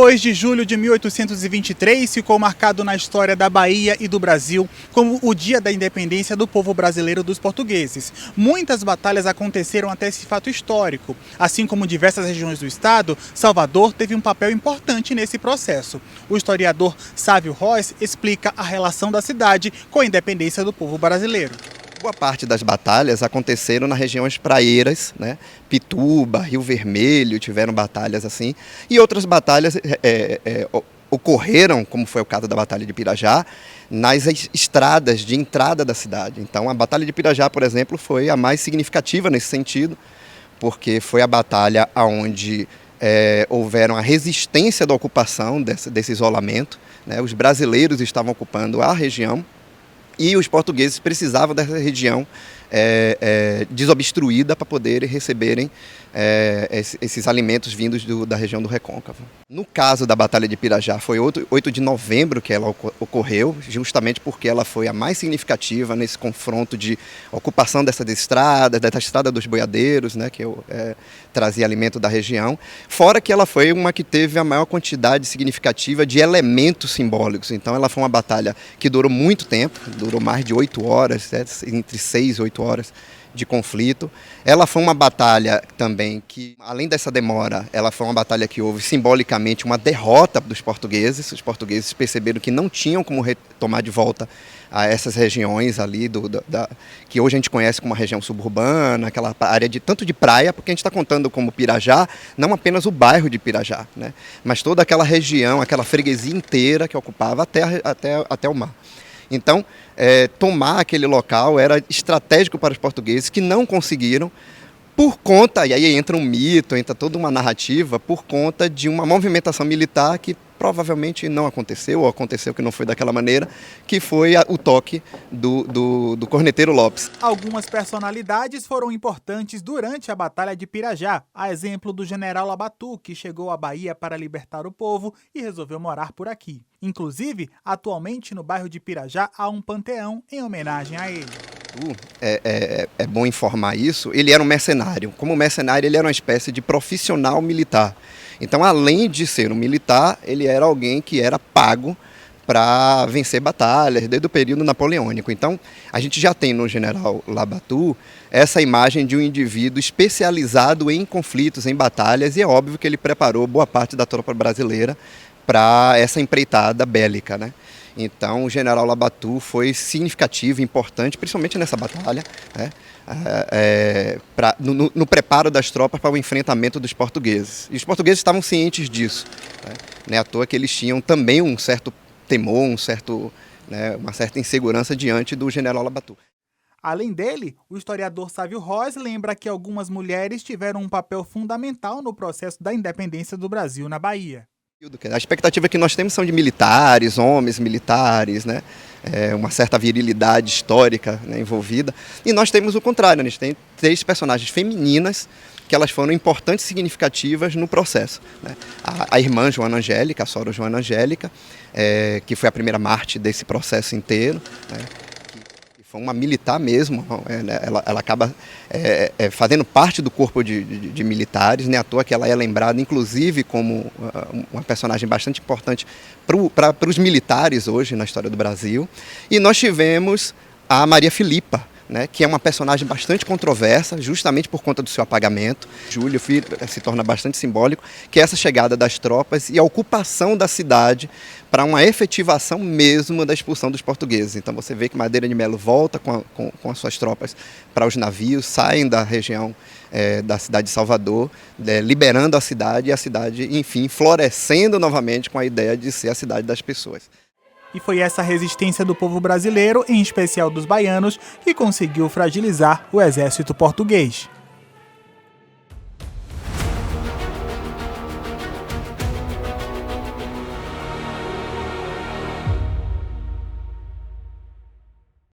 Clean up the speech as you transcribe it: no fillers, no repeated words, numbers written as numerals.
2 de julho de 1823 ficou marcado na história da Bahia e do Brasil como o dia da independência do povo brasileiro dos portugueses. Muitas batalhas aconteceram até esse fato histórico. Assim como diversas regiões do estado, Salvador teve um papel importante nesse processo. O historiador Sávio Rois explica a relação da cidade com a independência do povo brasileiro. Boa parte das batalhas aconteceram nas regiões praieiras, né? Pituba, Rio Vermelho tiveram batalhas assim, e outras batalhas ocorreram, como foi o caso da Batalha de Pirajá, nas estradas de entrada da cidade. Então a Batalha de Pirajá, por exemplo, foi a mais significativa nesse sentido, porque foi a batalha onde houveram a resistência da ocupação desse isolamento, né? Os brasileiros estavam ocupando a região, e os portugueses precisavam dessa região desobstruída para poderem receberem esses alimentos vindos da região do Recôncavo. No caso da Batalha de Pirajá, foi 8 de novembro que ela ocorreu, justamente porque ela foi a mais significativa nesse confronto de ocupação dessas estradas, da estrada dos boiadeiros, né, que trazia alimento da região, fora que ela foi uma que teve a maior quantidade significativa de elementos simbólicos. Então ela foi uma batalha que durou muito tempo, durou mais de 8 horas, entre 6 e 8 horas de conflito. Ela foi uma batalha também que, além dessa demora, ela foi uma batalha que houve simbolicamente uma derrota dos portugueses. Os portugueses perceberam que não tinham como retomar de volta a essas regiões ali, que hoje a gente conhece como uma região suburbana, aquela área tanto de praia, porque a gente está contando como Pirajá, não apenas o bairro de Pirajá, né, mas toda aquela região, aquela freguesia inteira que ocupava até o mar. Então, tomar aquele local era estratégico para os portugueses, que não conseguiram, por conta, e aí entra um mito, entra toda uma narrativa, por conta de uma movimentação militar que provavelmente não aconteceu, ou aconteceu que não foi daquela maneira, que foi o toque do corneteiro Lopes. Algumas personalidades foram importantes durante a Batalha de Pirajá, a exemplo do general Labatut, que chegou à Bahia para libertar o povo e resolveu morar por aqui. Inclusive, atualmente no bairro de Pirajá há um panteão em homenagem a ele. É bom informar isso. Ele era um mercenário. Como mercenário, ele era uma espécie de profissional militar. Então, além de ser um militar, ele era alguém que era pago para vencer batalhas, desde o período napoleônico. Então, a gente já tem no general Labatut essa imagem de um indivíduo especializado em conflitos, em batalhas, e é óbvio que ele preparou boa parte da tropa brasileira para essa empreitada bélica, né? Então, o general Labatut foi significativo, importante, principalmente nessa batalha, né? No preparo das tropas para o enfrentamento dos portugueses. E os portugueses estavam cientes disso, né? Não é à toa que eles tinham também um certo temor, uma certa insegurança diante do general Labatut. Além dele, o historiador Sávio Rois lembra que algumas mulheres tiveram um papel fundamental no processo da independência do Brasil na Bahia. A expectativa que nós temos são de militares, homens militares, né? Uma certa virilidade histórica, né, envolvida. E nós temos o contrário, né? A gente tem 3 personagens femininas que elas foram importantes e significativas no processo, né? A irmã Joana Angélica, a sora Joana Angélica, que foi a primeira mártir desse processo inteiro, né? Foi uma militar mesmo, ela acaba fazendo parte do corpo de militares, nem à toa que ela é lembrada, inclusive, como uma personagem bastante importante para os militares hoje na história do Brasil. E nós tivemos a Maria Filipa, né, que é uma personagem bastante controversa, justamente por conta do seu apagamento. Julho se torna bastante simbólico, que é essa chegada das tropas e a ocupação da cidade para uma efetivação mesmo da expulsão dos portugueses. Então você vê que Madeira de Melo volta com as suas tropas para os navios, saem da região da cidade de Salvador, liberando a cidade, e a cidade, enfim, florescendo novamente com a ideia de ser a cidade das pessoas. E foi essa resistência do povo brasileiro, em especial dos baianos, que conseguiu fragilizar o exército português.